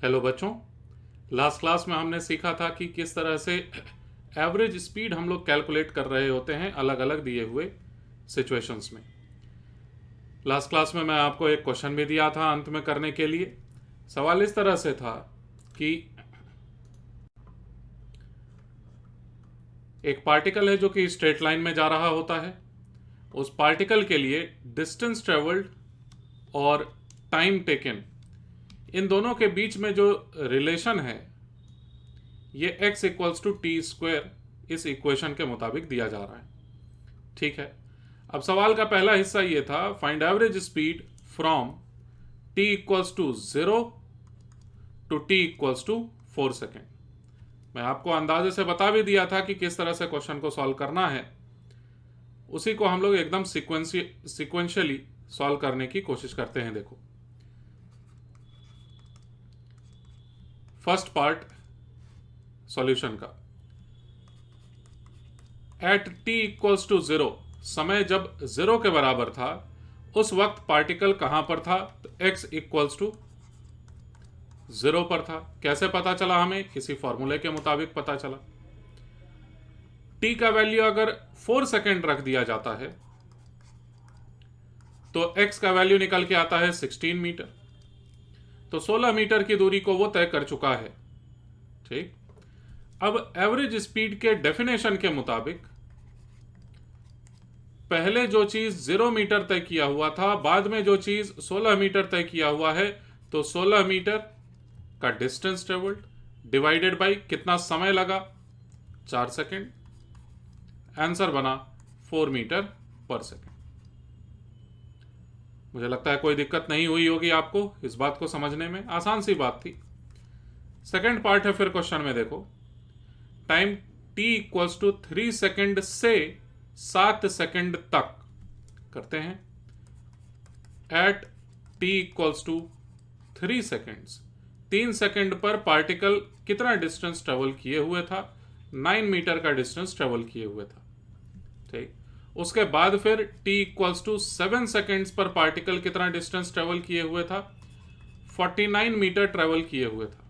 Hello बच्चों। Last class में हमने सीखा था कि किस तरह से एवरेज स्पीड हम लोग कैलकुलेट कर रहे होते हैं अलग अलग दिए हुए सिचुएशंस में। लास्ट क्लास में मैं आपको एक क्वेश्चन भी दिया था अंत में करने के लिए। सवाल इस तरह से था कि एक पार्टिकल है जो कि स्ट्रेट लाइन में जा रहा होता है। उस पार्टिकल के लिए डिस्टेंस ट्रेवल्ड और टाइम टेकन, इन दोनों के बीच में जो रिलेशन है ये x equals to t square इस इक्वेशन के मुताबिक दिया जा रहा है। ठीक है, अब सवाल का पहला हिस्सा ये था, find average speed from t equals to 0 to t equals to 4 second. मैं आपको अंदाजे से बता भी दिया था कि किस तरह से क्वेश्चन को सॉल्व करना है। उसी को हम लोग एकदम सिक्वेंशियली सॉल्व करने की कोशिश करते हैं। देखो, फर्स्ट पार्ट सॉल्यूशन का, एट t इक्वल्स टू 0, समय जब 0 के बराबर था उस वक्त पार्टिकल कहां पर था? तो x इक्वल्स टू 0 पर था। कैसे पता चला? हमें किसी फॉर्मूले के मुताबिक पता चला। t का वैल्यू अगर 4 सेकेंड रख दिया जाता है तो x का वैल्यू निकल के आता है 16 मीटर। तो 16 मीटर की दूरी को वो तय कर चुका है। ठीक, अब एवरेज स्पीड के डेफिनेशन के मुताबिक पहले जो चीज 0 मीटर तय किया हुआ था, बाद में जो चीज 16 मीटर तय किया हुआ है, तो 16 मीटर का डिस्टेंस ट्रेवल्ड डिवाइडेड बाय कितना समय लगा? 4 सेकेंड। आंसर बना 4 मीटर पर सेकेंड। मुझे लगता है कोई दिक्कत नहीं हुई होगी आपको इस बात को समझने में, आसान सी बात थी। सेकेंड पार्ट है फिर क्वेश्चन में। देखो, time t equals to 3 second से 7 सेकेंड तक करते हैं। At t equals to 3 seconds, 3 second पर पार्टिकल कितना डिस्टेंस ट्रेवल किए हुए था? 9 मीटर का डिस्टेंस ट्रेवल किए हुए था। ठीक, उसके बाद फिर t इक्वल्स टू 7 सेकेंड्स पर पार्टिकल कितना डिस्टेंस ट्रेवल किए हुए था? 49 मीटर ट्रेवल किए हुए था।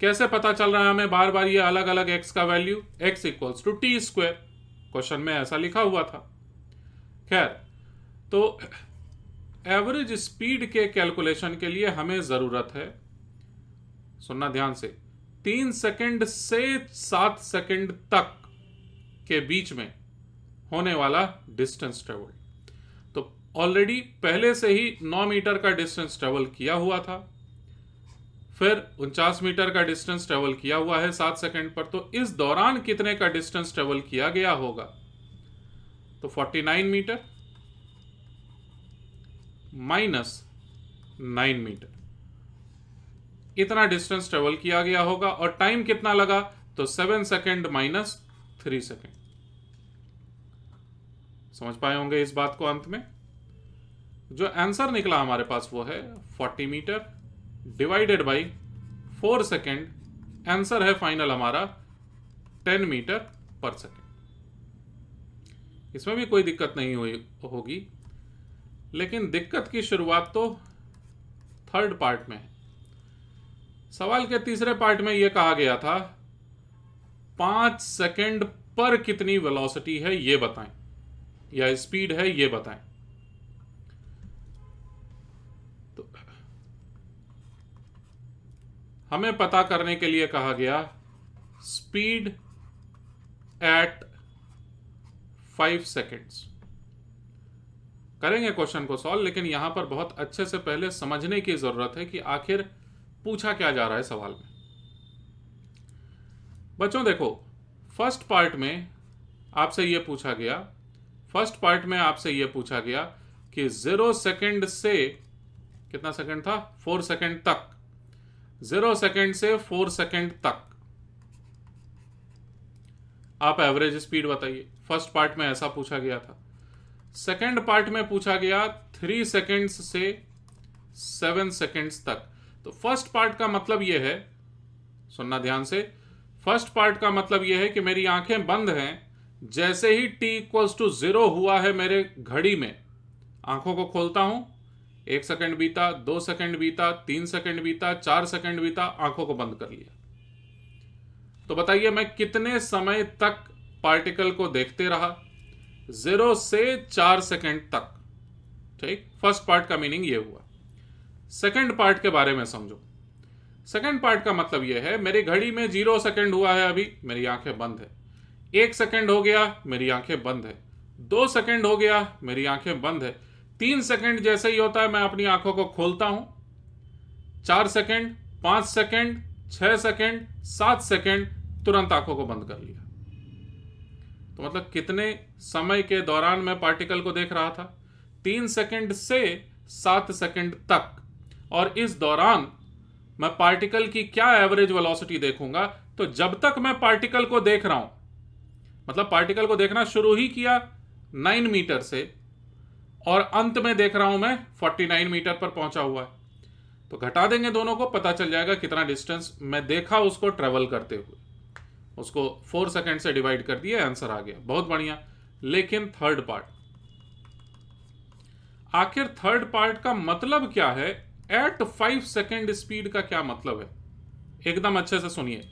कैसे पता चल रहा है हमें बार बार ये अलग अलग x का value? x equals to t square, question में ऐसा लिखा हुआ था। खैर, तो एवरेज स्पीड के कैलकुलेशन के लिए हमें जरूरत है, सुनना ध्यान से, 3 सेकेंड से 7 सेकेंड तक के बीच में होने वाला डिस्टेंस ट्रेवल। तो ऑलरेडी पहले से ही 9 मीटर का डिस्टेंस ट्रेवल किया हुआ था, फिर 49 मीटर का डिस्टेंस ट्रेवल किया हुआ है 7 सेकेंड पर। तो इस दौरान कितने का डिस्टेंस ट्रेवल किया गया होगा? तो 49 मीटर माइनस 9 मीटर, इतना डिस्टेंस ट्रेवल किया गया होगा। और टाइम कितना लगा? तो 7 सेकेंड माइनस 3 सेकेंड। समझ पाए होंगे इस बात को। अंत में जो आंसर निकला हमारे पास वो है 40 metre divided by 4 second. Answer है फाइनल हमारा 10 मीटर पर सेकेंड। इसमें भी कोई दिक्कत नहीं हुई होगी, लेकिन दिक्कत की शुरुआत तो थर्ड पार्ट में है। सवाल के तीसरे पार्ट में यह कहा गया था 5 सेकेंड पर कितनी वेलोसिटी है ये बताएं, या स्पीड है ये बताएं। तो हमें पता करने के लिए कहा गया स्पीड एट 5 सेकेंड्स। करेंगे क्वेश्चन को सॉल्व, लेकिन यहां पर बहुत अच्छे से पहले समझने की जरूरत है कि आखिर पूछा क्या जा रहा है सवाल में। बच्चों देखो, फर्स्ट पार्ट में आपसे यह पूछा गया कि 0 सेकेंड से कितना सेकेंड था? 4 सेकेंड तक। 0 सेकेंड से 4 सेकेंड तक आप एवरेज स्पीड बताइए। फर्स्ट पार्ट में ऐसा पूछा गया था। सेकेंड पार्ट में पूछा गया 3 सेकेंड्स से 7 सेकेंड्स तक। तो फर्स्ट पार्ट का मतलब यह है, सुनना ध्यान से, फर्स्ट पार्ट का मतलब यह है कि मेरी आंखें बंद हैं, जैसे ही t इक्वल्स टू 0 हुआ है मेरे घड़ी में, आंखों को खोलता हूं, 1 सेकंड बीता, 2 सेकंड बीता, 3 सेकंड बीता, 4 सेकंड बीता, आंखों को बंद कर लिया। तो बताइए मैं कितने समय तक पार्टिकल को देखते रहा? 0 से 4 सेकंड तक। ठीक, फर्स्ट पार्ट का मीनिंग ये हुआ। सेकंड पार्ट के बारे में समझो। सेकंड पार्ट का मतलब यह है, मेरी घड़ी में 0 सेकंड हुआ है, अभी मेरी आंखें बंद है। 1 सेकंड हो गया, मेरी आंखें बंद है। 2 सेकंड हो गया, मेरी आंखें बंद है। 3 सेकंड जैसे ही होता है मैं अपनी आंखों को खोलता हूं। 4 सेकंड, 5 सेकंड, 6 सेकंड, 7 सेकंड, तुरंत आंखों को बंद कर लिया। तो मतलब कितने समय के दौरान मैं पार्टिकल को देख रहा था? 3 सेकंड से 7 सेकंड तक। और इस दौरान मैं पार्टिकल की क्या एवरेज वेलोसिटी देखूंगा? तो जब तक मैं पार्टिकल को देख रहा हूं, मतलब पार्टिकल को देखना शुरू ही किया 9 मीटर से और अंत में देख रहा हूं मैं 49 मीटर पर पहुंचा हुआ है, तो घटा देंगे दोनों को, पता चल जाएगा कितना डिस्टेंस मैं देखा उसको ट्रेवल करते हुए। उसको 4 सेकंड से डिवाइड कर दिया, आंसर आ गया, बहुत बढ़िया। लेकिन थर्ड पार्ट, आखिर थर्ड पार्ट का मतलब क्या है? एट 5 सेकंड स्पीड का क्या मतलब है? एकदम अच्छे से सुनिए।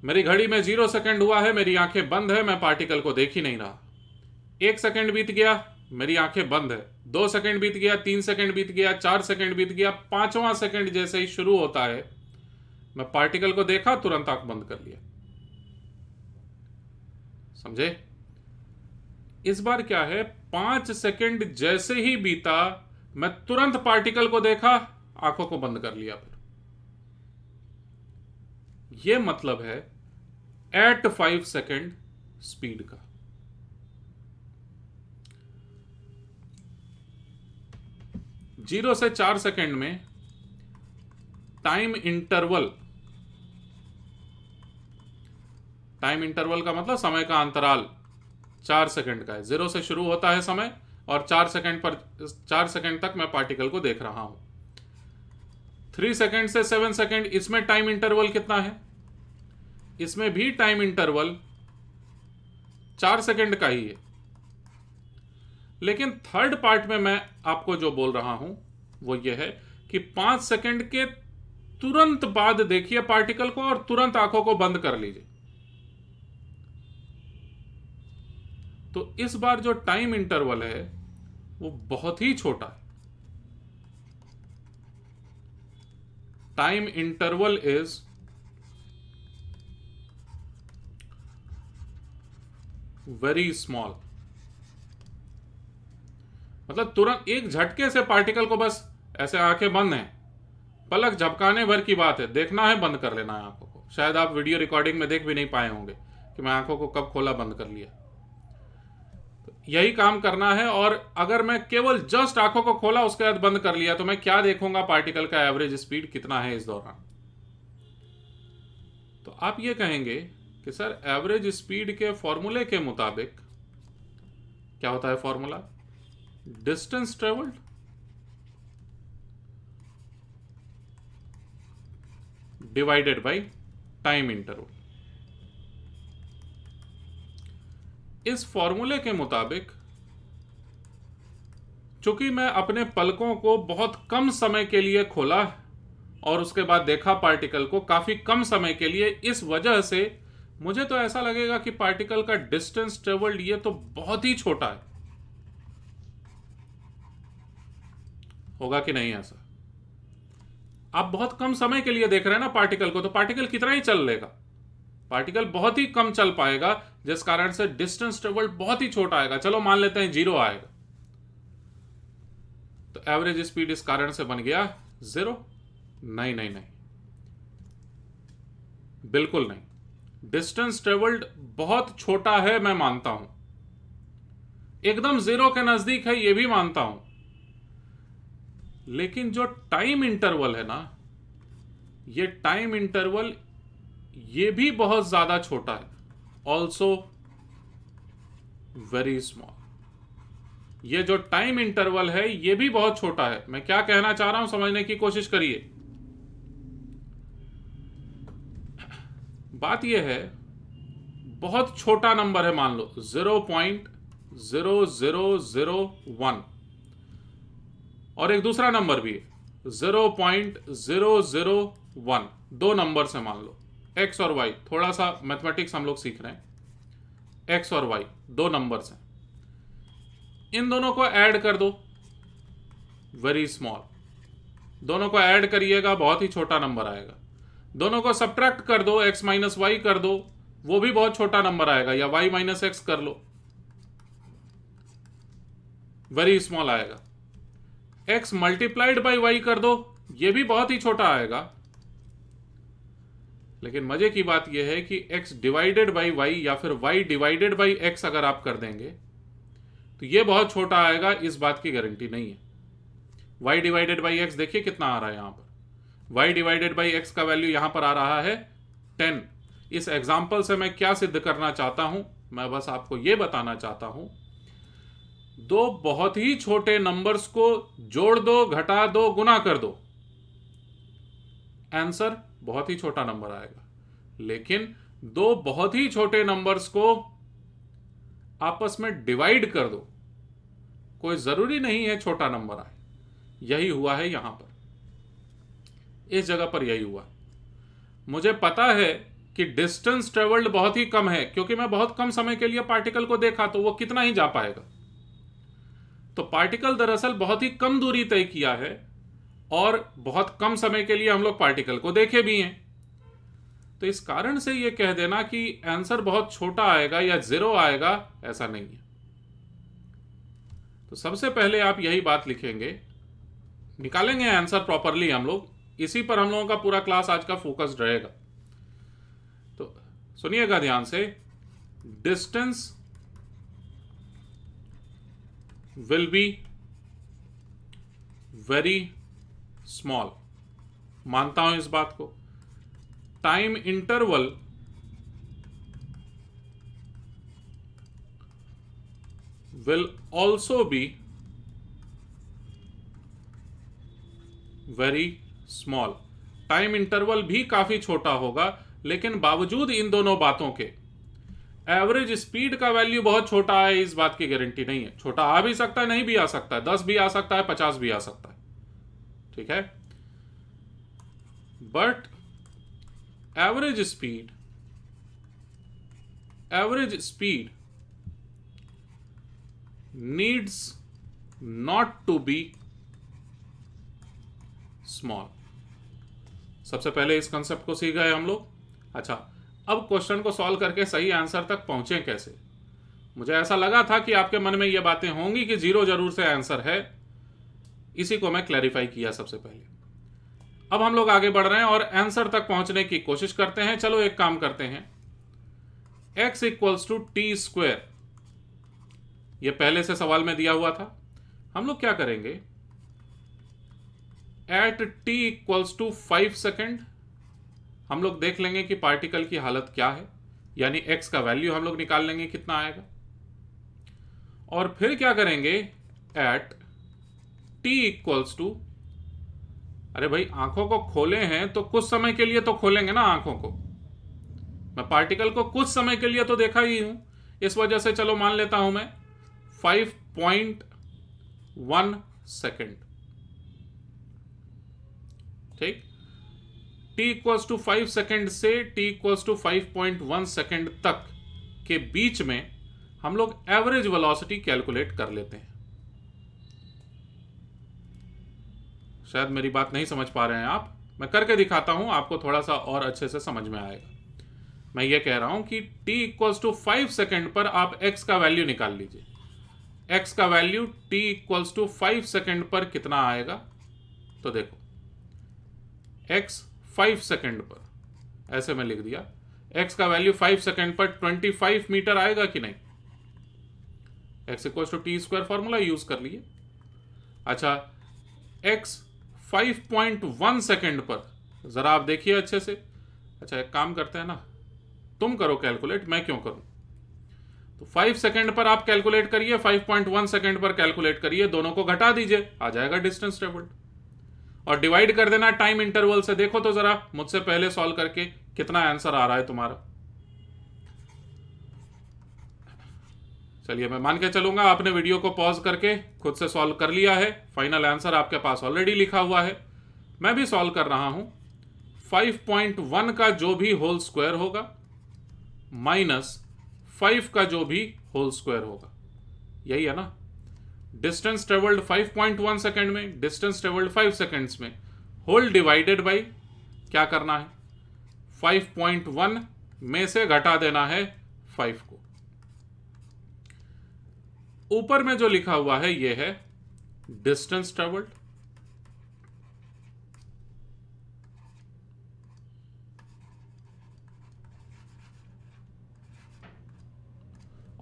मेरी घड़ी में 0 सेकंड हुआ है, मेरी आंखें बंद है, मैं पार्टिकल को देख ही नहीं रहा। 1 सेकंड बीत गया, मेरी आंखें बंद है। 2 सेकंड बीत गया, 3 सेकंड बीत गया, 4 सेकंड बीत गया, 5वां सेकंड जैसे ही शुरू होता है मैं पार्टिकल को देखा, तुरंत आंख बंद कर लिया। समझे? इस बार क्या है, 5 सेकंड जैसे ही बीता मैं तुरंत पार्टिकल को देखा, आंखों को बंद कर लिया। फिर यह मतलब है एट 5 सेकंड स्पीड का। जीरो से 4 सेकंड में टाइम इंटरवल का मतलब समय का अंतराल 4 सेकंड का है। 0 से शुरू होता है समय और 4 सेकंड तक मैं पार्टिकल को देख रहा हूं। 3 सेकंड से 7 सेकंड, इसमें टाइम इंटरवल कितना है? इसमें भी टाइम इंटरवल 4 सेकंड का ही है। लेकिन थर्ड पार्ट में मैं आपको जो बोल रहा हूं वो ये है कि 5 सेकंड के तुरंत बाद देखिए पार्टिकल को और तुरंत आंखों को बंद कर लीजिए। तो इस बार जो टाइम इंटरवल है वो बहुत ही छोटा है। Time interval is very small. मतलब तुरंत एक झटके से पार्टिकल को बस ऐसे, आंखें बंद हैं, पलक झपकाने भर की बात है, देखना है, बंद कर लेना है आंखों को। शायद आप वीडियो रिकॉर्डिंग में देख भी नहीं पाए होंगे कि मैं आंखों को कब खोला, बंद कर लिया। तो यही काम करना है। और अगर मैं केवल जस्ट आंखों को खोला उसके बाद बंद कर लिया तो मैं क्या देखूंगा? पार्टिकल का एवरेज स्पीड कितना है इस दौरान। तो आप ये कहेंगे कि सर एवरेज स्पीड के फॉर्मूले के मुताबिक क्या होता है formula? Distance travelled divided by time interval. इस फॉर्मूले के मुताबिक चूंकि मैं अपने पलकों को बहुत कम समय के लिए खोला और उसके बाद देखा पार्टिकल को काफी कम समय के लिए, इस वजह से मुझे तो ऐसा लगेगा कि पार्टिकल का डिस्टेंस ट्रेवल्ड ये तो बहुत ही छोटा है। होगा कि नहीं ऐसा? आप बहुत कम समय के लिए देख रहे हैं ना पार्टिकल को, तो पार्टिकल कितना ही चल लेगा? पार्टिकल बहुत ही कम चल पाएगा, जिस कारण से डिस्टेंस ट्रेवल्ड बहुत ही छोटा आएगा। चलो मान लेते हैं 0 आएगा, तो एवरेज स्पीड इस कारण से बन गया 0। नहीं नहीं नहीं, बिल्कुल नहीं। डिस्टेंस ट्रेवल्ड बहुत छोटा है, मैं मानता हूं, एकदम 0 के नजदीक है, यह भी मानता हूं। लेकिन जो टाइम इंटरवल है ना, ये टाइम इंटरवल ये भी बहुत ज्यादा छोटा है, ऑल्सो वेरी स्मॉल। ये जो टाइम इंटरवल है ये भी बहुत छोटा है। मैं क्या कहना चाह रहा हूं समझने की कोशिश करिए। बात यह है, बहुत छोटा नंबर है, मान लो 0.0001, और एक दूसरा नंबर भी है 0.001, दो नंबर से मान लो x और y, थोड़ा सा मैथमेटिक्स हम लोग सीख रहे हैं, x और y दो नंबर से, इन दोनों को ऐड कर दो, वेरी स्मॉल, दोनों को ऐड करिएगा बहुत ही छोटा नंबर आएगा। दोनों को सब्ट्रैक्ट कर दो, x माइनस वाई कर दो, वो भी बहुत छोटा नंबर आएगा, या y माइनस एक्स कर लो, वेरी स्मॉल आएगा। x मल्टीप्लाइड बाई y कर दो, ये भी बहुत ही छोटा आएगा। लेकिन मजे की बात यह है कि x डिवाइडेड बाई y या फिर y डिवाइडेड बाई x अगर आप कर देंगे तो ये बहुत छोटा आएगा, इस बात की गारंटी नहीं है। y डिवाइडेड बाई x देखिए कितना आ रहा है यहां पर, y डिवाइडेड बाई x का वैल्यू यहां पर आ रहा है 10। इस एग्जाम्पल से मैं क्या सिद्ध करना चाहता हूं, मैं बस आपको यह बताना चाहता हूं, दो बहुत ही छोटे नंबर्स को जोड़ दो, घटा दो, गुना कर दो, आंसर बहुत ही छोटा नंबर आएगा। लेकिन दो बहुत ही छोटे नंबर्स को आपस में डिवाइड कर दो, कोई जरूरी नहीं है छोटा नंबर आए। यही हुआ है यहां पर, इस जगह पर यही हुआ। मुझे पता है कि डिस्टेंस ट्रेवल्ड बहुत ही कम है, क्योंकि मैं बहुत कम समय के लिए पार्टिकल को देखा, तो वो कितना ही जा पाएगा। तो पार्टिकल दरअसल बहुत ही कम दूरी तय किया है और बहुत कम समय के लिए हम लोग पार्टिकल को देखे भी हैं। तो इस कारण से ये कह देना कि आंसर बहुत छोटा आएगा या जीरो आएगा, ऐसा नहीं है। तो सबसे पहले आप यही बात लिखेंगे, निकालेंगे आंसर प्रॉपरली हम लोग, इसी पर हम लोगों का पूरा क्लास आज का फोकस्ड रहेगा। तो सुनिएगा ध्यान से, distance will be very small, मानता हूं इस बात को। Time interval will also be very small, time interval भी काफी छोटा होगा। लेकिन बावजूद इन दोनों बातों के एवरेज स्पीड का वैल्यू बहुत छोटा है, इस बात की गारंटी नहीं है। छोटा आ भी सकता है, नहीं भी आ सकता है, 10 भी आ सकता है, 50 भी आ सकता है, ठीक है। But average speed needs not to be small. सबसे पहले इस कंसेप्ट को सीख गए हम लोग। अच्छा, अब क्वेश्चन को सॉल्व करके सही आंसर तक पहुंचे कैसे। मुझे ऐसा लगा था कि आपके मन में ये बातें होंगी कि जीरो जरूर से आंसर है, इसी को मैं क्लैरिफाई किया सबसे पहले। अब हम लोग आगे बढ़ रहे हैं और आंसर तक पहुंचने की कोशिश करते हैं। चलो एक काम करते हैं, x equals to t square, यह पहले से सवाल में दिया हुआ था। हम लोग क्या करेंगे, at t equals to 5 second हम लोग देख लेंगे कि पार्टिकल की हालत क्या है, यानी x का वैल्यू हम लोग निकाल लेंगे कितना आएगा। और फिर क्या करेंगे, एट t इक्वल्स टू, अरे भाई आंखों को खोले हैं तो कुछ समय के लिए तो खोलेंगे ना आंखों को, मैं पार्टिकल को कुछ समय के लिए तो देखा ही हूं, इस वजह से चलो मान लेता हूं मैं 5.1 सेकेंड, ठीक। t इक्वल्स टू 5 सेकेंड से t इक्वल्स टू 5.1 सेकेंड तक के बीच में हम लोग एवरेज वेलोसिटी कैलकुलेट कर लेते हैं। शायद मेरी बात नहीं समझ पा रहे हैं आप, मैं करके दिखाता हूं, आपको थोड़ा सा और अच्छे से समझ में आएगा। मैं ये कह रहा हूं कि t इक्वल्स टू 5 सेकेंड पर आप x का वैल्यू निकाल लीजिए। x का value t equals to 5 second पर कितना आएगा, तो देखो x 5 सेकेंड पर, ऐसे मैं लिख दिया, x का वैल्यू 5 सेकेंड पर 25 मीटर आएगा कि नहीं। x equals to t square formula use कर लिए। अच्छा, x 5.1 सेकेंड पर जरा आप देखिए अच्छे से। अच्छा एक काम करते हैं ना, तुम करो कैलकुलेट, मैं क्यों करूं। तो 5 सेकेंड पर आप कैलकुलेट करिए, 5.1 सेकेंड पर कैलकुलेट करिए, दोनों को घटा दीजिए, आ जाएगा डिस्टेंस ट्रेवल्ड। और डिवाइड कर देना टाइम इंटरवल से। देखो तो जरा मुझसे पहले सॉल्व करके कितना आंसर आ रहा है तुम्हारा। चलिए मैं मान के चलूंगा आपने वीडियो को पॉज करके खुद से सॉल्व कर लिया है। फाइनल आंसर आपके पास ऑलरेडी लिखा हुआ है, मैं भी सॉल्व कर रहा हूं। 5.1 का जो भी होल स्क्वायर होगा माइनस 5 का जो भी होल स्क्वायर होगा, यही है ना। डिस्टेंस ट्रेवल्ड 5.1 सेकेंड में, डिस्टेंस ट्रेवल्ड 5 सेकेंड्स में, होल डिवाइडेड बाई क्या करना है, 5.1 में से घटा देना है 5 को। ऊपर में जो लिखा हुआ है यह है डिस्टेंस ट्रेवल्ड,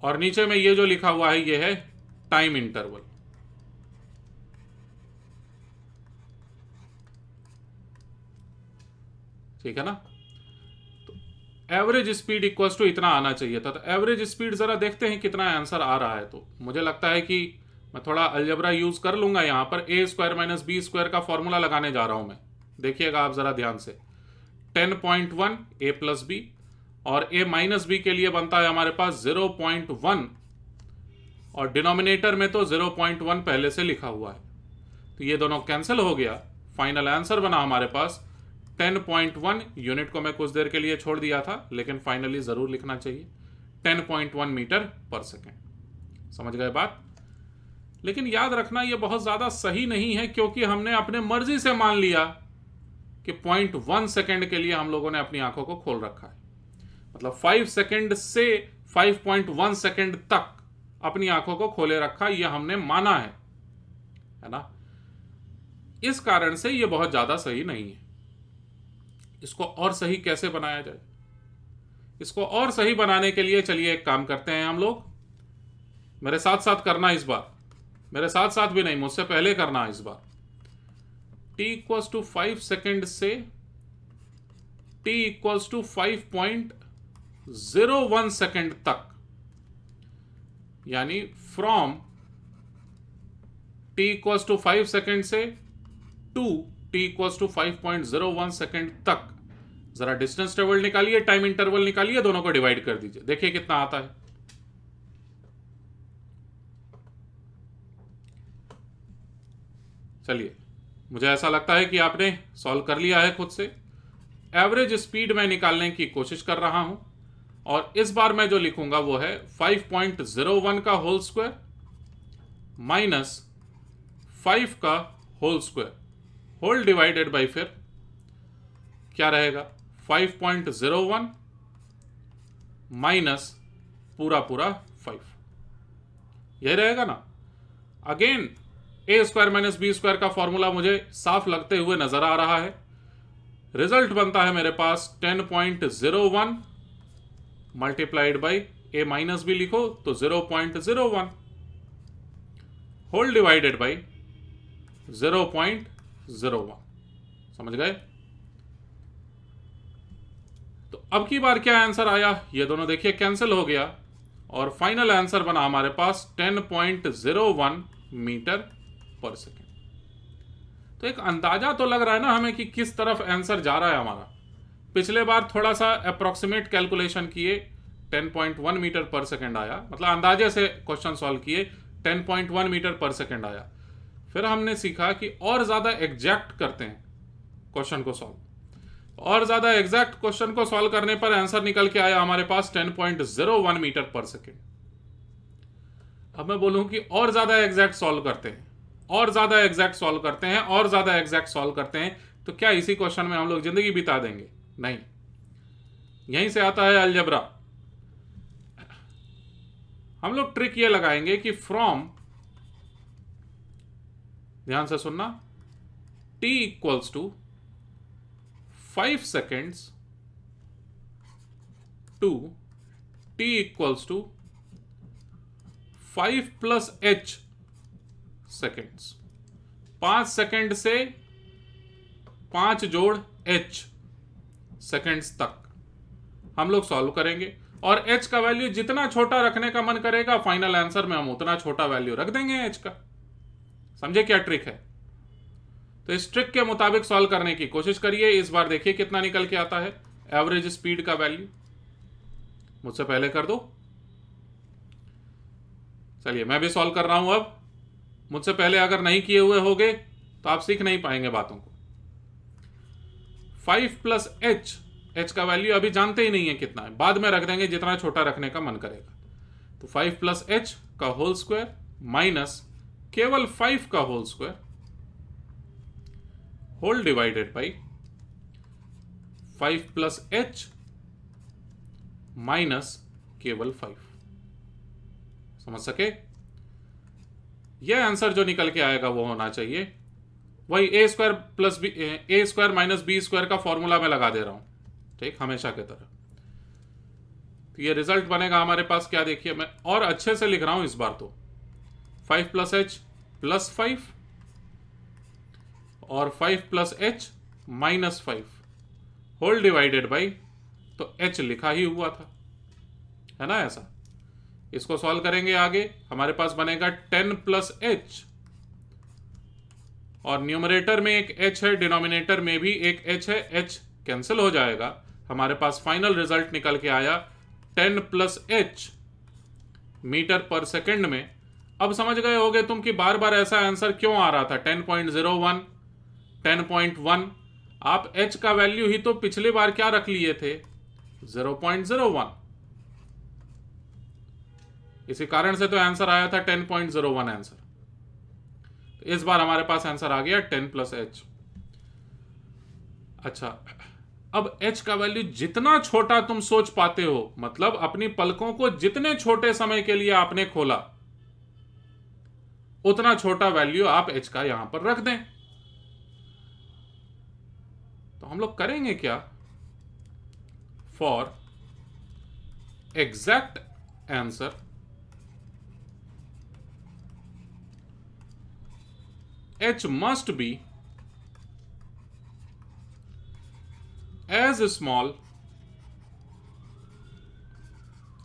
और नीचे में ये जो लिखा हुआ है ये है टाइम इंटरवल। ठीक है ना। तो एवरेज स्पीड इक्वल्स टू इतना आना चाहिए था। तो एवरेज स्पीड जरा देखते हैं कितना आंसर आ रहा है। तो मुझे लगता है कि मैं थोड़ा अलजेब्रा यूज कर लूंगा। यहां पर ए स्क्वायर माइनस बी स्क्वायर का फॉर्मूला लगाने जा रहा हूं मैं। देखिएगा आप जरा ध्यान से, 10.1 ए प्लस बी, और ए माइनस बी के लिए बनता है हमारे पास 0.1, और डिनोमिनेटर में तो 0.1 पहले से लिखा हुआ है, तो ये दोनों कैंसिल हो गया। फाइनल आंसर बना हमारे पास 10.1। यूनिट को मैं कुछ देर के लिए छोड़ दिया था, लेकिन फाइनली जरूर लिखना चाहिए 10.1 मीटर पर सेकेंड। समझ गए बात। लेकिन याद रखना ये बहुत ज्यादा सही नहीं है, क्योंकि हमने अपने मर्जी से मान लिया कि 0.1 सेकेंड के लिए हम लोगों ने अपनी आंखों को खोल रखा है। मतलब 5 सेकेंड से 5.1 सेकेंड तक अपनी आंखों को खोले रखा, यह हमने माना है ना। इस कारण से यह बहुत ज्यादा सही नहीं है। इसको और सही कैसे बनाया जाए? इसको और सही बनाने के लिए चलिए एक काम करते हैं हम लोग। मेरे साथ साथ करना इस बार, मेरे साथ साथ भी नहीं, मुझसे पहले करना इस बार। t इक्वल्स टू 5 सेकेंड से t इक्वल्स टू 5.01 सेकेंड तक, यानी from t equals to 5 second से to t equals to 5.01 second तक जरा डिस्टेंस ट्रेवल निकालिए, टाइम इंटरवल निकालिए, दोनों को डिवाइड कर दीजिए, देखिए कितना आता है। चलिए, मुझे ऐसा लगता है कि आपने सॉल्व कर लिया है खुद से। एवरेज स्पीड में निकालने की कोशिश कर रहा हूं, और इस बार मैं जो लिखूंगा वो है 5.01 का होल स्क्वायर माइनस 5 का whole square, whole divided by फिर क्या रहेगा 5.01 माइनस पूरा 5, यही रहेगा ना। अगेन ए स्क्वायर माइनस बी स्क्वायर का फॉर्मूला मुझे साफ लगते हुए नजर आ रहा है। रिजल्ट बनता है मेरे पास 10.01 multiplied by a minus b, लिखो तो 0.01 होल डिवाइडेड बाई 0.01। समझ गए। तो अब की बार क्या आंसर आया, ये दोनों देखिए कैंसिल हो गया, और फाइनल आंसर बना हमारे पास 10.01 मीटर पर सेकेंड। तो एक अंदाजा तो लग रहा है ना हमें कि किस तरफ आंसर जा रहा है हमारा। पिछले बार थोड़ा सा अप्रोक्सीमेट कैलकुलेशन किए, 10.1 मीटर पर सेकेंड आया, मतलब अंदाजे से क्वेश्चन सॉल्व किए 10.1 मीटर पर सेकेंड आया। फिर हमने सीखा कि और ज्यादा एग्जैक्ट करते हैं क्वेश्चन को सॉल्व, और ज्यादा एग्जैक्ट क्वेश्चन को सॉल्व करने पर आंसर निकल के आया हमारे पास 10.01 मीटर पर सेकेंड। अब मैं बोलूं कि और ज्यादा एग्जैक्ट सॉल्व करते हैं, और ज्यादा एग्जैक्ट सॉल्व करते हैं, और ज्यादा एग्जैक्ट सॉल्व करते हैं, तो क्या इसी क्वेश्चन में हम लोग जिंदगी बिता देंगे? नहीं। यहीं से आता है अलजेब्रा। हम लोग ट्रिक ये लगाएंगे कि फ्रॉम, ध्यान से सुनना, t equals to 5 seconds to t equals to 5 plus h seconds, 5 second से 5 जोड़ h सेकेंड्स तक हम लोग सॉल्व करेंगे, और h का वैल्यू जितना छोटा रखने का मन करेगा फाइनल आंसर में हम उतना छोटा वैल्यू रख देंगे h का। समझे क्या ट्रिक है? तो इस ट्रिक के मुताबिक सॉल्व करने की कोशिश करिए। इस बार देखिए कितना निकल के आता है एवरेज स्पीड का वैल्यू। मुझसे पहले कर दो। चलिए मैं भी सॉल्व कर रहा हूं। अब मुझसे पहले अगर नहीं किए हुए होगे तो आप सीख नहीं पाएंगे बातों को। 5 प्लस एच का वैल्यू अभी जानते ही नहीं है कितना है, बाद में रख देंगे जितना छोटा रखने का मन करेगा। तो 5 प्लस एच का होल स्क्वायर माइनस केवल 5 का whole square whole divided by 5 plus h minus केवल 5। समझ सके? यह आंसर जो निकल के आएगा वो होना चाहिए वही ए स्क्वायर प्लस बी, ए स्क्वायर माइनस बी स्क्वायर का फॉर्मूला मैं लगा दे रहा हूं, ठीक, हमेशा की तरह। तो ये रिजल्ट बनेगा हमारे पास क्या, देखिए मैं और अच्छे से लिख रहा हूं इस बार तो। 5 प्लस एच प्लस 5 और 5 plus h minus 5 whole divided by, तो एच लिखा ही हुआ था, है ना ऐसा। इसको सॉल्व करेंगे आगे, हमारे पास बनेगा 10 प्लस एच और न्यूमरेटर में एक h है, डिनोमिनेटर में भी एक h है, h कैंसिल हो जाएगा। हमारे पास फाइनल रिजल्ट निकल के आया 10 प्लस एच मीटर पर सेकंड में। अब समझ गए होगे तुम कि बार बार ऐसा आंसर क्यों आ रहा था, 10.01 10.1। आप h का वैल्यू ही तो पिछली बार क्या रख लिए थे, 0.01। इसी कारण से तो आंसर आया था 10.01 आंसर। इस बार हमारे पास आंसर आ गया 10 प्लस एच। अच्छा, अब h का वैल्यू जितना छोटा तुम सोच पाते हो, मतलब अपनी पलकों को जितने छोटे समय के लिए आपने खोला उतना छोटा वैल्यू आप h का यहां पर रख दें। तो हम लोग करेंगे क्या, for exact answer h must be as small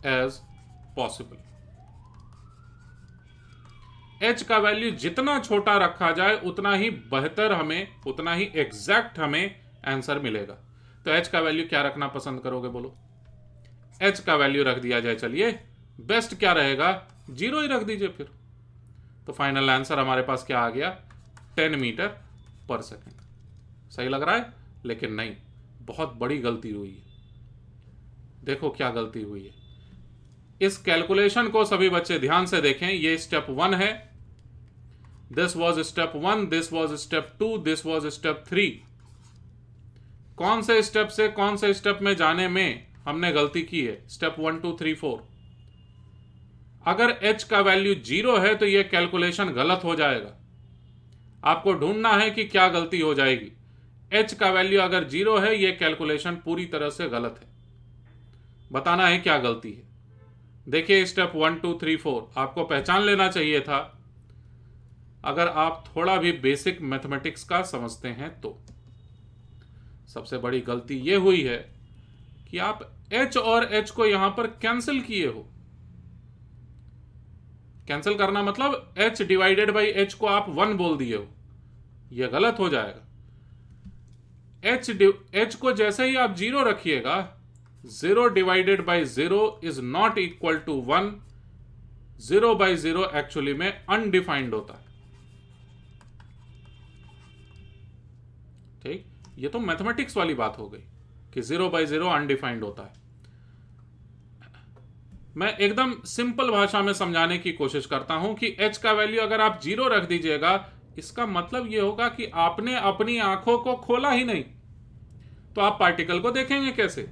as possible। h का वैल्यू जितना छोटा रखा जाए उतना ही बेहतर, हमें उतना ही एग्जैक्ट हमें आंसर मिलेगा। तो h का वैल्यू क्या रखना पसंद करोगे बोलो? h का वैल्यू रख दिया जाए, चलिए बेस्ट क्या रहेगा, 0 ही रख दीजिए फिर। तो फाइनल आंसर हमारे पास क्या आ गया, 10 मीटर पर सेकेंड। सही लग रहा है, लेकिन नहीं, बहुत बड़ी गलती हुई है। देखो क्या गलती हुई है, इस कैलकुलेशन को सभी बच्चे ध्यान से देखें। ये स्टेप 1 है, this was step 1, this was step 2, this was step 3। कौन से स्टेप से कौन से स्टेप में जाने में हमने गलती की है, स्टेप 1 2 3 4। अगर h का वैल्यू 0 है तो यह कैलकुलेशन गलत हो जाएगा। आपको ढूंढना है कि क्या गलती हो जाएगी। h का वैल्यू अगर 0 है, यह कैलकुलेशन पूरी तरह से गलत है। बताना है क्या गलती है। देखिए स्टेप 1 2 3 4 आपको पहचान लेना चाहिए था अगर आप थोड़ा भी बेसिक मैथमेटिक्स का समझते हैं तो। सबसे बड़ी गलती यह हुई है कि आप h और h को यहां पर कैंसिल किए हो। कैंसिल करना मतलब h डिवाइडेड बाई h को आप 1 बोल दिए हो, यह गलत हो जाएगा। h को जैसे ही आप 0 रखिएगा, 0 divided by 0 is not equal to 1। 0 by 0 actually में अनडिफाइंड होता है। ठीक, ये तो मैथमेटिक्स वाली बात हो गई कि 0 बाई 0 अनडिफाइंड होता है। मैं एकदम सिंपल भाषा में समझाने की कोशिश करता हूं कि h का वैल्यू अगर आप 0 रख दीजिएगा, इसका मतलब यह होगा कि आपने अपनी आंखों को खोला ही नहीं। तो आप पार्टिकल को देखेंगे कैसे?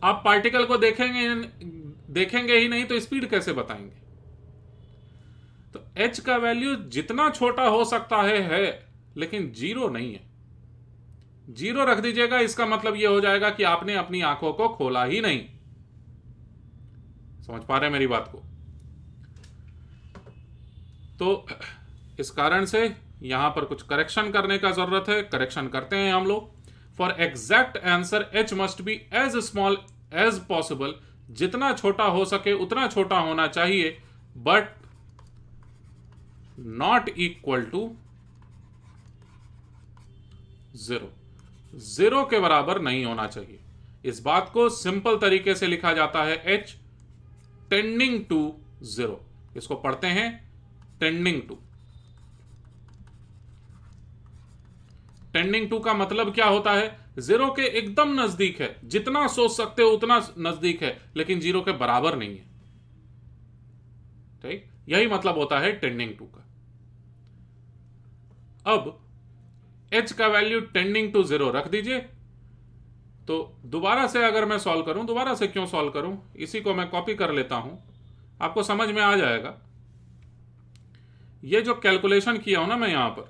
आप पार्टिकल को देखेंगे ही नहीं तो स्पीड कैसे बताएंगे? तो h का वैल्यू जितना छोटा हो सकता है लेकिन 0 नहीं है। 0 रख दीजिएगा, इसका मतलब यह हो जाएगा कि आपने अपनी आंखों को खोला ही नहीं। समझ पा रहे हैं मेरी बात को? तो इस कारण से यहां पर कुछ करेक्शन करने का जरूरत है। करेक्शन करते हैं हम लोग। For exact answer h must be as small as possible. जितना छोटा हो सके उतना छोटा होना चाहिए, बट नॉट इक्वल टू 0। 0 के बराबर नहीं होना चाहिए। इस बात को सिंपल तरीके से लिखा जाता है h टेंडिंग टू 0। इसको पढ़ते हैं टेंडिंग टू। टेंडिंग टू का मतलब क्या होता है? 0 के एकदम नजदीक है, जितना सोच सकते हो उतना नजदीक है, लेकिन 0 के बराबर नहीं है। ठीक, यही मतलब होता है टेंडिंग टू का। अब h का वैल्यू टेंडिंग टू 0 रख दीजिए। तो दोबारा से अगर मैं सॉल्व करूं, दोबारा से क्यों सॉल्व करूं, इसी को मैं कॉपी कर लेता हूं, आपको समझ में आ जाएगा। ये जो कैलकुलेशन किया हूं ना मैं यहां पर,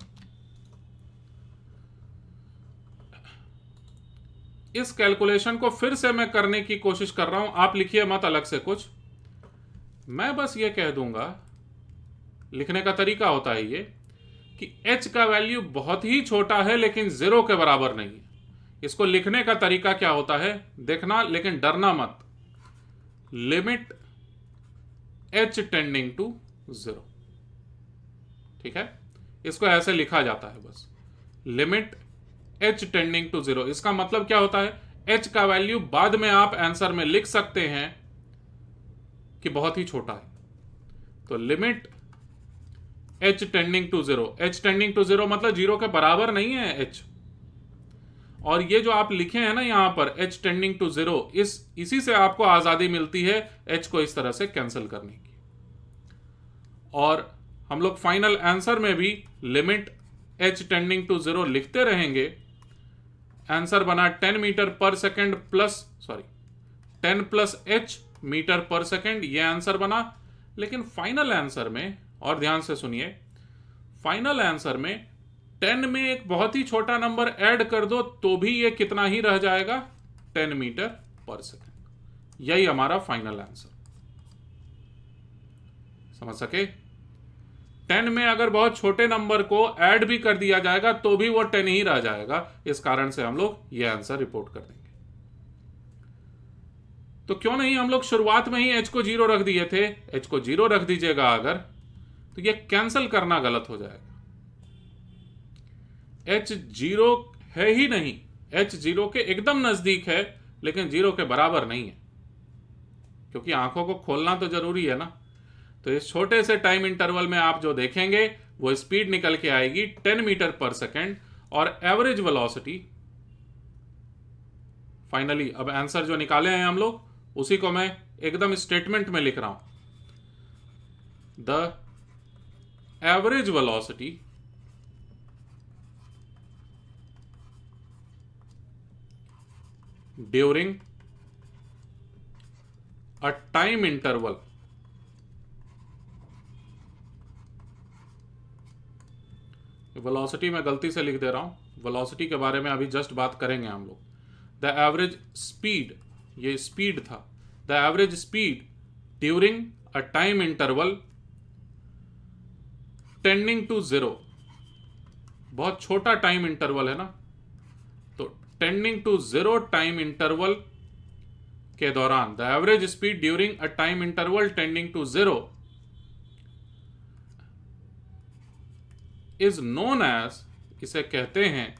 इस कैलकुलेशन को फिर से मैं करने की कोशिश कर रहा हूं। आप लिखिए मत अलग से कुछ, मैं बस ये कह दूंगा, लिखने का तरीका होता है ये कि h का वैल्यू बहुत ही छोटा है लेकिन 0 के बराबर नहीं है। इसको लिखने का तरीका क्या होता है देखना, लेकिन डरना मत। Limit h tending to 0। ठीक है, इसको ऐसे लिखा जाता है बस, लिमिट h टेंडिंग टू 0। इसका मतलब क्या होता है, h का वैल्यू बाद में आप आंसर में लिख सकते हैं कि बहुत ही छोटा है। तो limit h tending to 0, h tending to 0 मतलब 0 के बराबर नहीं है h। और ये जो आप लिखे हैं ना यहां पर h टेंडिंग टू 0, इसी से आपको आजादी मिलती है h को इस तरह से कैंसिल करने की। और हम लोग फाइनल आंसर में भी लिमिट h टेंडिंग टू 0 लिखते रहेंगे। आंसर बना 10 metre per second plus 10 plus h metre per second, ये आंसर बना। लेकिन फाइनल आंसर में, और ध्यान से सुनिए, फाइनल आंसर में 10 में एक बहुत ही छोटा नंबर ऐड कर दो तो भी ये कितना ही रह जाएगा, 10 मीटर पर सेकेंड। यही हमारा फाइनल आंसर। समझ सके? 10 में अगर बहुत छोटे नंबर को ऐड भी कर दिया जाएगा तो भी वो 10 ही रह जाएगा। इस कारण से हम लोग ये आंसर रिपोर्ट कर देंगे। तो क्यों नहीं हम लोग शुरुआत में ही h को 0 रख दिए थे, h को 0 रख दीजिएगा अगर, तो ये कैंसिल करना गलत हो जाएगा। h 0 है ही नहीं, h 0 के एकदम नजदीक है लेकिन 0 के बराबर नहीं है, क्योंकि आंखों को खोलना तो जरूरी है ना। तो इस छोटे से टाइम इंटरवल में आप जो देखेंगे वो स्पीड निकल के आएगी 10 मीटर पर सेकेंड, और एवरेज वेलोसिटी फाइनली, अब आंसर जो निकाले हैं हम लोग उसी को मैं एकदम स्टेटमेंट में लिख रहा हूं। The average velocity during a time interval velocity मैं गलती से लिख दे रहा हूं, वेलोसिटी के बारे में अभी जस्ट बात करेंगे हम लोग। द एवरेज स्पीड, ये स्पीड था, the average speed during a time interval tending to 0, बहुत छोटा टाइम इंटरवल है ना, तो टेंडिंग टू 0 टाइम इंटरवल के दौरान, the average speed during a time interval tending to 0 is known as, इसे कहते हैं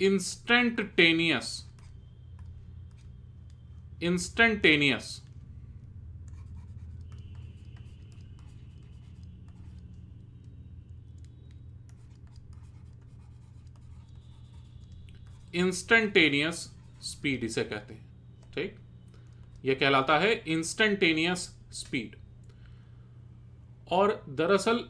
इंस्टेंटेनियस, इंस्टेंटेनियस इंस्टेंटेनियस स्पीड इसे कहते हैं। ठीक, यह कहलाता है इंस्टेंटेनियस स्पीड। और दरअसल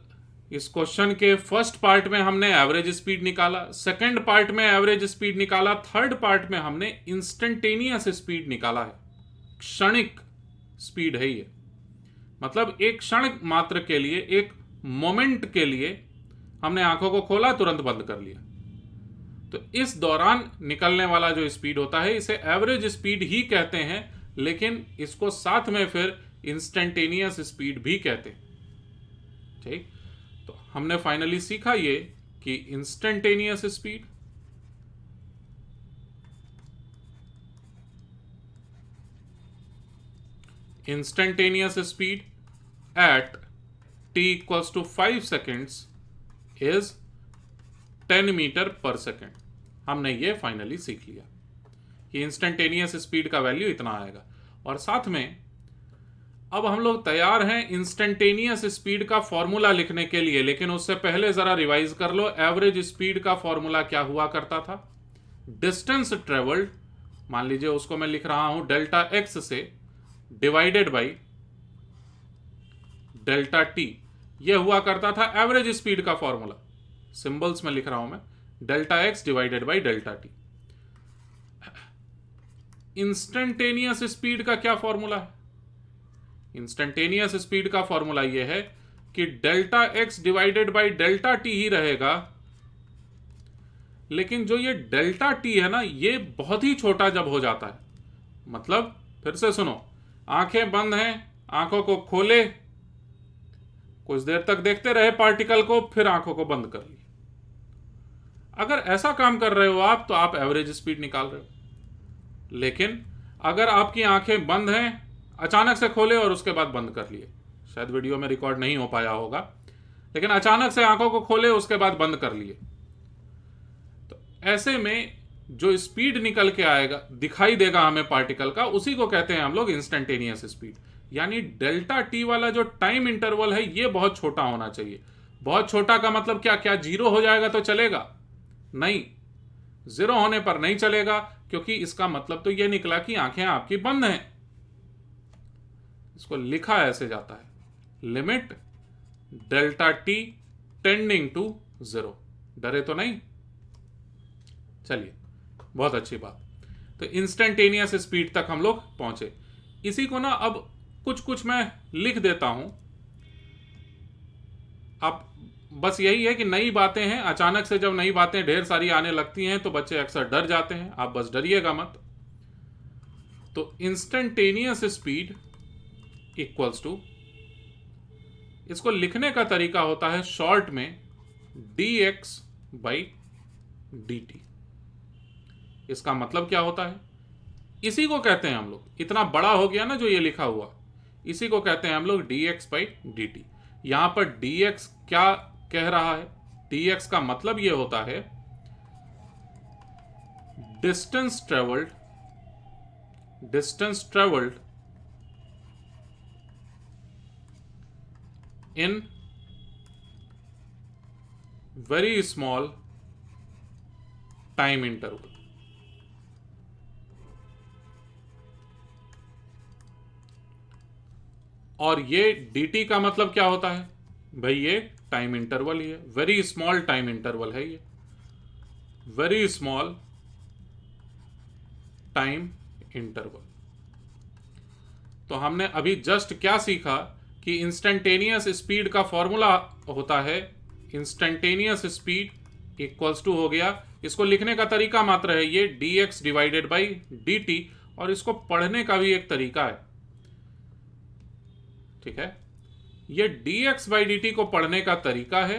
इस क्वेश्चन के फर्स्ट पार्ट में हमने एवरेज स्पीड निकाला, सेकंड पार्ट में एवरेज स्पीड निकाला, थर्ड पार्ट में हमने इंस्टेंटेनियस स्पीड निकाला है। क्षणिक स्पीड है ये, मतलब एक क्षण मात्र के लिए, एक मोमेंट के लिए हमने आंखों को खोला, तुरंत बंद कर लिया। तो इस दौरान निकलने वाला जो स्पीड होता है इसे एवरेज स्पीड ही कहते हैं, लेकिन इसको साथ में फिर इंस्टेंटेनियस स्पीड भी कहते हैं। ठीक, तो हमने फाइनली सीखा ये कि instantaneous speed, instantaneous speed at t equals to 5 seconds is 10 metre per second. हमने ये फाइनली सीख लिया कि इंस्टेंटेनियस स्पीड का वैल्यू इतना आएगा। और साथ में अब हम लोग तैयार हैं इंस्टेंटेनियस स्पीड का फॉर्मूला लिखने के लिए, लेकिन उससे पहले जरा रिवाइज कर लो। एवरेज स्पीड का फॉर्मूला क्या हुआ करता था? डिस्टेंस ट्रेवल्ड, मान लीजिए उसको मैं लिख रहा हूं डेल्टा एक्स से डिवाइडेड बाई डेल्टा टी, यह हुआ करता था एवरेज स्पीड का फॉर्मूला। सिंबल्स में लिख रहा हूं मैं, delta x divided by delta T. Instantaneous speed का क्या फॉर्मूला है? इंस्टेंटेनियस स्पीड का फॉर्मूला यह है कि delta x divided by delta t ही रहेगा, लेकिन जो ये डेल्टा टी है ना, ये बहुत ही छोटा जब हो जाता है। मतलब फिर से सुनो, आंखें बंद हैं, आंखों को खोले, कुछ देर तक देखते रहे पार्टिकल को, फिर आंखों को बंद कर लिए। अगर ऐसा काम कर रहे हो आप, तो आप एवरेज स्पीड निकाल रहे हो। लेकिन अगर आपकी आंखें बंद हैं, अचानक से खोले और उसके बाद बंद कर लिए, शायद वीडियो में रिकॉर्ड नहीं हो पाया होगा, लेकिन अचानक से आंखों को खोले उसके बाद बंद कर लिए, तो ऐसे में जो स्पीड निकल के आएगा, दिखाई देगा हमें पार्टिकल का, उसी को कहते हैं हम लोग इंस्टेंटेनियस स्पीड। यानी डेल्टा टी वाला जो टाइम इंटरवल है, ये बहुत छोटा होना चाहिए। बहुत छोटा का मतलब क्या? क्या जीरो हो जाएगा तो चलेगा? नहीं, जीरो होने पर नहीं चलेगा, क्योंकि इसका मतलब तो यह निकला कि आंखें आपकी बंद हैं। इसको लिखा ऐसे जाता है, limit delta t tending to zero. डरे तो नहीं? चलिए, बहुत अच्छी बात। तो इंस्टेंटेनियस स्पीड तक हम लोग पहुंचे। इसी को ना अब कुछ कुछ मैं लिख देता हूं। आप बस यही है कि नई बातें हैं, अचानक से जब नई बातें ढेर सारी आने लगती हैं तो बच्चे अक्सर डर जाते हैं। आप बस डरिएगा मत। तो इंस्टेंटेनियस स्पीड इक्वल्स टू, इसको लिखने का तरीका होता है शॉर्ट में dx बाई dt। इसका मतलब क्या होता है? इसी को कहते हैं हम लोग, इतना बड़ा हो गया ना जो ये लिखा हुआ, इसी को कहते हैं हम लोग dx बाई dt। यहां पर dx क्या कह रहा है? dx का मतलब ये होता है distance travelled in very small time interval। और ये dt का मतलब क्या होता है भाई? ये टाइम इंटरवल ही है, वेरी स्मॉल टाइम इंटरवल है ये, वेरी स्मॉल टाइम इंटरवल। तो हमने अभी जस्ट क्या सीखा कि इंस्टेंटेनियस स्पीड का फॉर्मूला होता है इंस्टेंटेनियस स्पीड इक्वल्स टू हो गया, इसको लिखने का तरीका मात्र है ये dx डिवाइडेड बाई dt, और इसको पढ़ने का भी एक तरीका है, ठीक है? ये dx बाई dt को पढ़ने का तरीका है,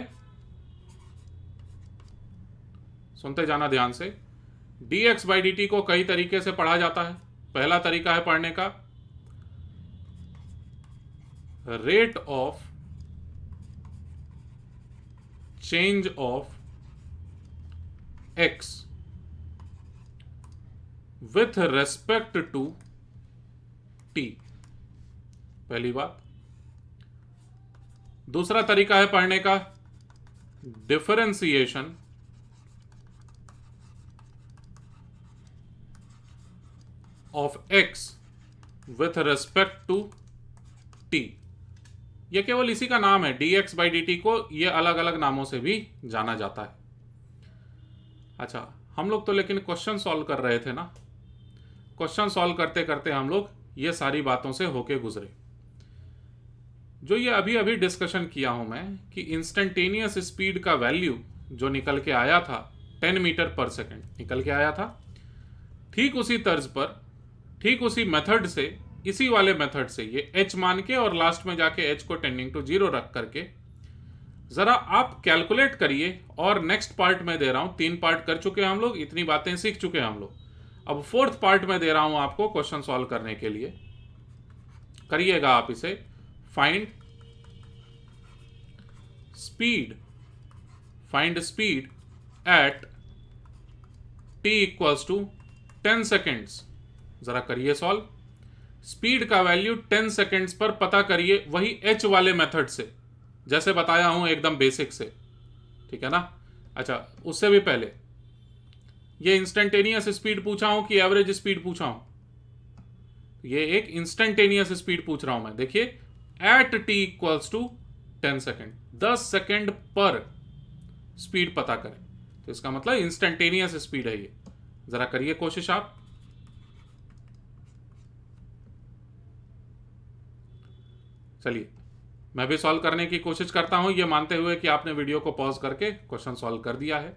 सुनते जाना ध्यान से। dx बाई dt को कई तरीके से पढ़ा जाता है। पहला तरीका है पढ़ने का, rate of change of x with respect to t, पहली बात। दूसरा तरीका है पढ़ने का, differentiation of x with respect to t। यह केवल इसी का नाम है, dx बाई dt को यह अलग अलग नामों से भी जाना जाता है। अच्छा, हम लोग तो लेकिन क्वेश्चन सॉल्व कर रहे थे ना, क्वेश्चन सॉल्व करते करते हम लोग ये सारी बातों से होके गुजरे। जो ये अभी अभी डिस्कशन किया हूं मैं कि इंस्टेंटेनियस स्पीड का वैल्यू जो निकल के आया था 10 मीटर पर सेकेंड निकल के आया था, ठीक उसी तर्ज पर, ठीक उसी मेथड से, इसी वाले मेथड से ये h मान के और लास्ट में जाके h को टेंडिंग टू जीरो रख करके जरा आप कैलकुलेट करिए। और नेक्स्ट पार्ट में दे रहा हूं, 3 पार्ट कर चुके हैं हम लोग, इतनी बातें सीख चुके हैं हम लोग, अब 4th पार्ट में दे रहा हूं आपको क्वेश्चन सॉल्व करने के लिए। करिएगा आप इसे, find speed at t equals to 10 seconds. जरा करिए सॉल्व। स्पीड का वैल्यू 10 सेकेंड्स पर पता करिए, वही एच वाले मेथड से, जैसे बताया हूं एकदम बेसिक से, ठीक है ना। अच्छा, उससे भी पहले ये इंस्टेंटेनियस स्पीड पूछा हूं कि एवरेज स्पीड पूछा हूं? ये एक इंस्टेंटेनियस स्पीड पूछ रहा हूं मैं। देखिए, at t equals to 10 second, 10 second पर स्पीड पता करें, तो इसका मतलब इंस्टेंटेनियस स्पीड है ये। जरा करिए कोशिश आप। चलिए मैं भी सॉल्व करने की कोशिश करता हूं, ये मानते हुए कि आपने वीडियो को पॉज करके क्वेश्चन सॉल्व कर दिया है।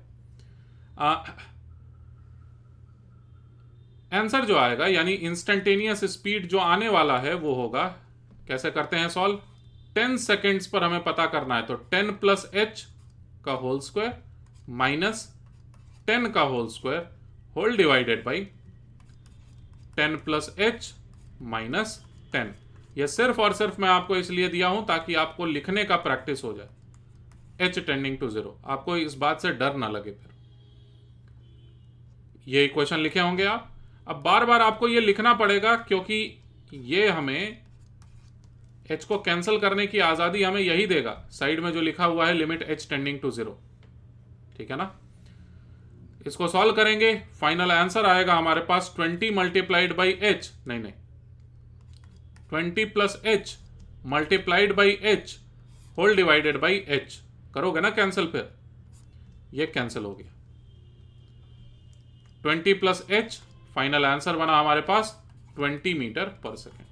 आंसर जो आएगा यानी इंस्टेंटेनियस स्पीड जो आने वाला है वो होगा, कैसे करते हैं सॉल्व, 10 सेकेंड्स पर हमें पता करना है, तो 10 प्लस एच का होल स्क्वायर माइनस 10 का whole square whole divided by 10 plus h minus 10। यह सिर्फ और सिर्फ मैं आपको इसलिए दिया हूं ताकि आपको लिखने का प्रैक्टिस हो जाए, एच टेंडिंग टू 0, आपको इस बात से डर ना लगे। फिर ये इक्वेशन लिखे होंगे आप। अब बार बार आपको ये लिखना पड़ेगा क्योंकि ये हमें h को कैंसिल करने की आजादी हमें यही देगा, साइड में जो लिखा हुआ है लिमिट h टेंडिंग टू 0, ठीक है ना। इसको सॉल्व करेंगे, फाइनल आंसर आएगा हमारे पास 20 मल्टीप्लाइड बाई एच, नहीं 20 plus h multiplied by h whole divided by h. करोगे ना कैंसिल, फिर ये कैंसिल हो गया। 20 प्लस एच, फाइनल आंसर बना हमारे पास 20 मीटर पर सेकेंड।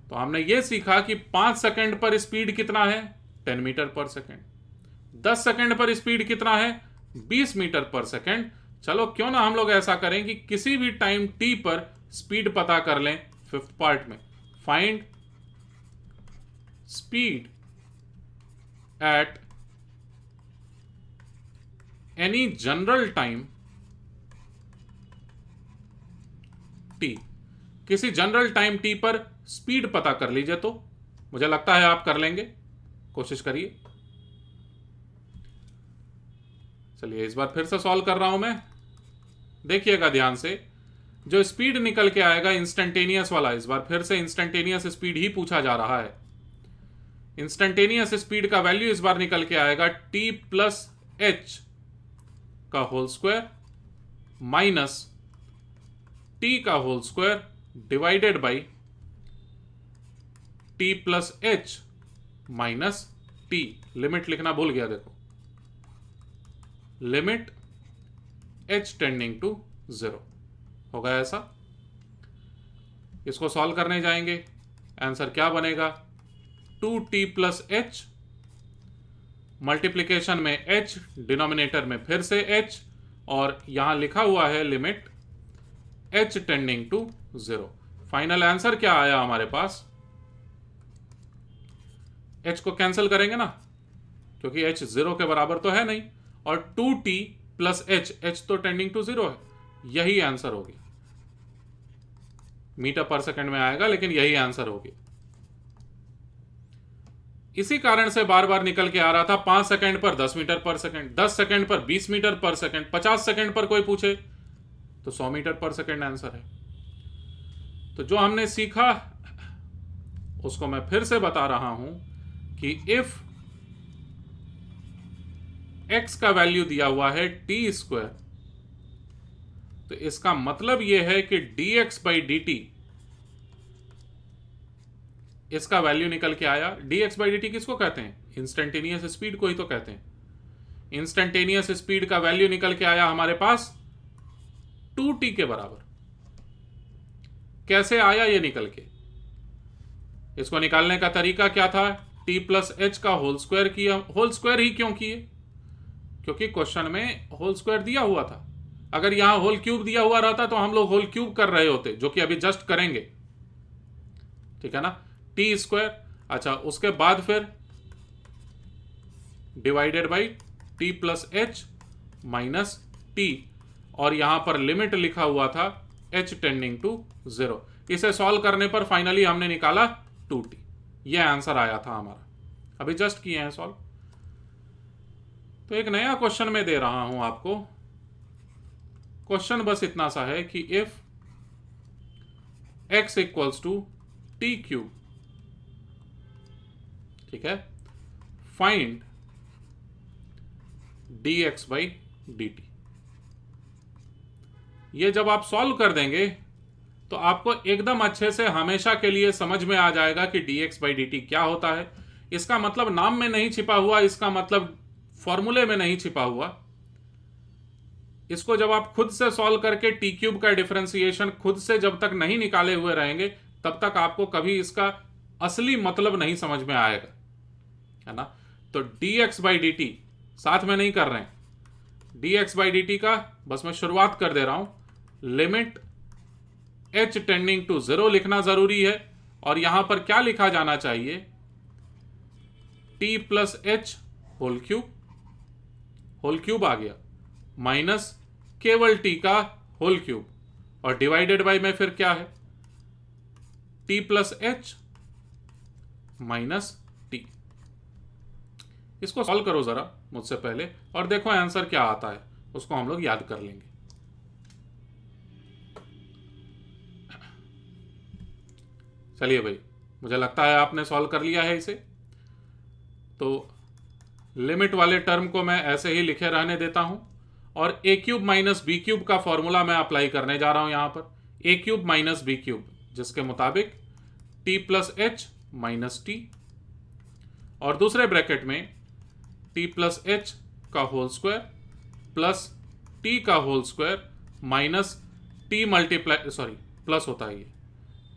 तो हमने ये सीखा कि 5 सेकेंड पर स्पीड कितना है, 10 मीटर पर सेकेंड। 10 सेकेंड पर स्पीड कितना है, 20 मीटर पर सेकेंड। चलो क्यों ना हम लोग ऐसा करें कि किसी भी टाइम t पर स्पीड पता कर लें। फिफ्थ पार्ट में find speed at any general time t, किसी जनरल टाइम t पर स्पीड पता कर लीजिए। तो मुझे लगता है आप कर लेंगे, कोशिश करिए। चलिए इस बार फिर से सॉल्व कर रहा हूं मैं, देखिएगा ध्यान से। जो स्पीड निकल के आएगा इंस्टेंटेनियस वाला, इस बार फिर से इंस्टेंटेनियस स्पीड ही पूछा जा रहा है। इंस्टेंटेनियस स्पीड का वैल्यू इस बार निकल के आएगा t प्लस एच का होल स्क्वायर माइनस t का whole square divided by t plus h minus t। Limit लिखना भूल गया, देखो, लिमिट h टेंडिंग टू 0 हो गया ऐसा। इसको सॉल्व करने जाएंगे, आंसर क्या बनेगा, 2t प्लस एच, मल्टीप्लीकेशन में h, डिनोमिनेटर में फिर से h, और यहां लिखा हुआ है limit h tending to 0। Final answer क्या आया हमारे पास, h को कैंसिल करेंगे ना, क्योंकि h 0 के बराबर तो है नहीं, और 2t प्लस h तो टेंडिंग टू 0 है, यही आंसर होगी। मीटर पर सेकंड में आएगा लेकिन यही आंसर होगी। इसी कारण से बार बार निकल के आ रहा था 5 सेकंड पर 10 मीटर पर सेकंड, 10 सेकंड पर 20 मीटर पर सेकंड, 50 सेकंड पर कोई पूछे तो 100 मीटर पर सेकंड आंसर है। तो जो हमने सीखा उसको मैं फिर से बता रहा हूं कि इफ x का वैल्यू दिया हुआ है t स्क्वायर, तो इसका मतलब यह है कि dx बाई dt, इसका वैल्यू निकल के आया। dx बाई dt किसको कहते हैं, इंस्टेंटेनियस स्पीड को ही तो कहते हैं। इंस्टेंटेनियस स्पीड का वैल्यू निकल के आया हमारे पास 2t के बराबर। कैसे आया ये निकल के, इसको निकालने का तरीका क्या था, t प्लस एच का होल स्क्वायर किया। होल स्क्वायर ही क्यों किए, क्योंकि क्वेश्चन में होल स्क्वायर दिया हुआ था। अगर यहां होल क्यूब दिया हुआ रहता तो हम लोग होल क्यूब कर रहे होते, जो कि अभी जस्ट करेंगे, ठीक है ना। टी स्क्वायर, अच्छा उसके बाद फिर divided by t plus h minus t, और यहां पर लिमिट लिखा हुआ था h टेंडिंग टू 0। इसे सॉल्व करने पर फाइनली हमने निकाला 2t, यह आंसर आया था हमारा। अभी जस्ट किए हैं सॉल्व। तो एक नया क्वेश्चन मैं दे रहा हूं आपको। क्वेश्चन बस इतना सा है कि if x equals to t cube, ठीक है, फाइंड dx बाई dt। ये जब आप सॉल्व कर देंगे तो आपको एकदम अच्छे से हमेशा के लिए समझ में आ जाएगा कि dx बाई dt क्या होता है। इसका मतलब नाम में नहीं छिपा हुआ, इसका मतलब फॉर्मूले में नहीं छिपा हुआ। इसको जब आप खुद से सॉल्व करके टी क्यूब का डिफरेंशिएशन खुद से जब तक नहीं निकाले हुए रहेंगे तब तक आपको कभी इसका असली मतलब नहीं समझ में आएगा, है ना। तो dx बाई dt साथ में नहीं कर रहे हैं, dx बाई dt का बस मैं शुरुआत कर दे रहा हूं। लिमिट h टेंडिंग टू 0 लिखना जरूरी है, और यहां पर क्या लिखा जाना चाहिए, t plus h whole cube आ गया, माइनस केवल t का होल क्यूब, और डिवाइडेड बाई में फिर क्या है, t plus h minus t. इसको सॉल्व करो जरा मुझसे पहले और देखो आंसर क्या आता है, उसको हम लोग याद कर लेंगे। चलिए भाई, मुझे लगता है आपने सॉल्व कर लिया है इसे। तो लिमिट वाले टर्म को मैं ऐसे ही लिखे रहने देता हूं, और a cube minus b cube का फॉर्मूला मैं अप्लाई करने जा रहा हूं यहां पर, a cube minus b cube, जिसके मुताबिक t plus h minus t, और दूसरे ब्रैकेट में टी प्लस एच का होल स्क्वायर प्लस टी का whole square minus t multiply, sorry plus होता है ये,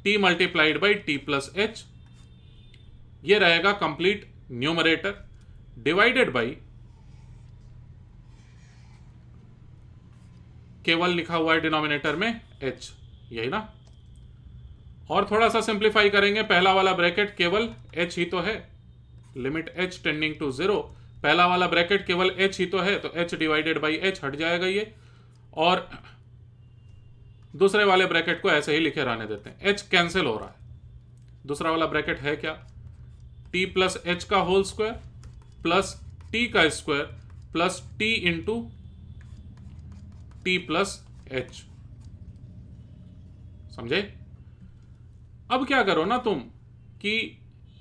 t multiplied by t plus h, ये रहेगा कंप्लीट न्यूमरेटर, डिवाइडेड बाई केवल लिखा हुआ है डिनोमिनेटर में h, यही ना। और थोड़ा सा सिंप्लीफाई करेंगे, पहला वाला ब्रैकेट केवल h ही तो है, लिमिट h टेंडिंग टू 0, पहला वाला ब्रैकेट केवल h ही तो है, तो h डिवाइडेड बाई h हट जाएगा ये, और दूसरे वाले ब्रैकेट को ऐसे ही लिखे रहने देते हैं, h कैंसिल हो रहा है। दूसरा वाला ब्रैकेट है क्या, t प्लस एच का होल स्क्वायर प्लस t का square plus t into T plus H, समझे। अब क्या करो ना तुम कि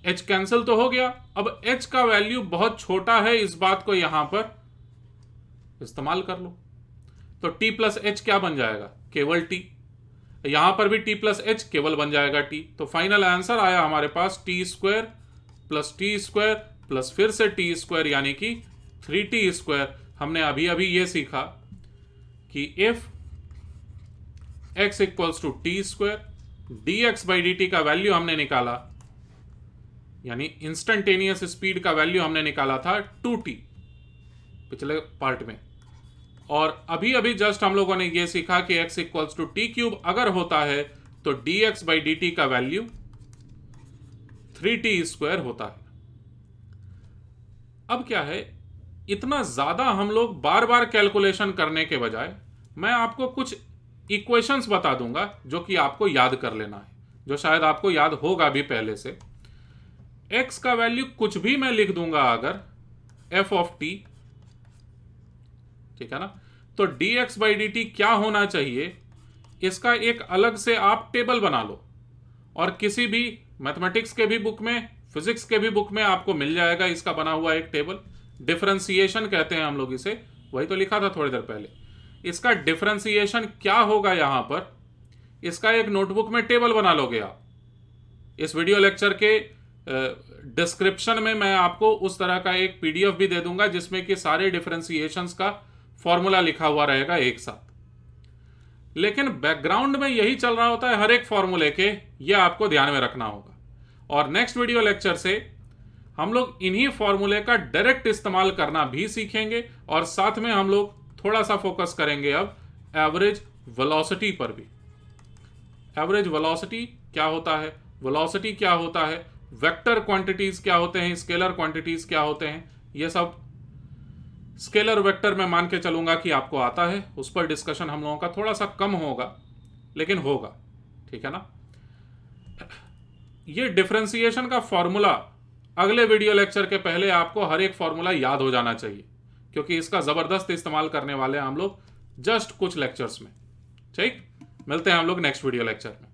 h कैंसिल तो हो गया, अब h का वैल्यू बहुत छोटा है, इस बात को यहां पर इस्तेमाल कर लो। तो t प्लस एच क्या बन जाएगा, केवल t, यहां पर भी t प्लस एच केवल बन जाएगा t। तो फाइनल आंसर आया हमारे पास टी स्क्वायर प्लस फिर से टी स्क्वायर, यानी कि 3t स्क्वायर। हमने अभी अभी ये सीखा कि if x equals to t square, dx by dt का वैल्यू हमने निकाला, यानी इंस्टेंटेनियस स्पीड का वैल्यू हमने निकाला था 2t पिछले पार्ट में, और अभी अभी जस्ट हम लोगों ने ये सीखा कि x equals to t cube अगर होता है तो dx बाई dt का वैल्यू 3t स्क्वायर होता है। अब क्या है, इतना ज्यादा हम लोग बार बार कैलकुलेशन करने के बजाय मैं आपको कुछ इक्वेशंस बता दूंगा जो कि आपको याद कर लेना है, जो शायद आपको याद होगा भी पहले से। x का वैल्यू कुछ भी मैं लिख दूंगा अगर f ऑफ t, ठीक है ना, तो dx बाई dt क्या होना चाहिए, इसका एक अलग से आप टेबल बना लो, और किसी भी मैथमेटिक्स के भी बुक में, फिजिक्स के भी बुक में आपको मिल जाएगा इसका बना हुआ एक टेबल। डिफरेंशिएशन कहते हैं हम लोग इसे, वही तो लिखा था थोड़ी देर पहले। इसका डिफरेंशिएशन क्या होगा, यहां पर इसका एक नोटबुक में टेबल बना लोगे आप। इस वीडियो लेक्चर के डिस्क्रिप्शन में मैं आपको उस तरह का एक पीडीएफ भी दे दूंगा जिसमें कि सारे डिफरेंशिएशंस का फॉर्मूला लिखा हुआ रहेगा एक साथ। लेकिन बैकग्राउंड में यही चल रहा होता है हर एक फॉर्मूले के, ये आपको ध्यान में रखना होगा। और नेक्स्ट वीडियो लेक्चर से हम लोग इन्हीं फॉर्मूले का डायरेक्ट इस्तेमाल करना भी सीखेंगे, और साथ में हम लोग थोड़ा सा फोकस करेंगे अब एवरेज वेलोसिटी पर भी। एवरेज वेलोसिटी क्या होता है, वेलोसिटी क्या होता है, वेक्टर क्वांटिटीज क्या होते हैं, स्केलर क्वांटिटीज क्या होते हैं, ये सब स्केलर वेक्टर में मान के चलूंगा कि आपको आता है। उस पर डिस्कशन हम लोगों का थोड़ा सा कम होगा, लेकिन होगा, ठीक है ना। ये डिफरेंशिएशन का फॉर्मूला अगले वीडियो लेक्चर के पहले आपको हर एक फॉर्मूला याद हो जाना चाहिए, क्योंकि इसका जबरदस्त इस्तेमाल करने वाले हैं हम लोग जस्ट कुछ लेक्चर्स में। ठीक, मिलते हैं हम लोग नेक्स्ट वीडियो लेक्चर में।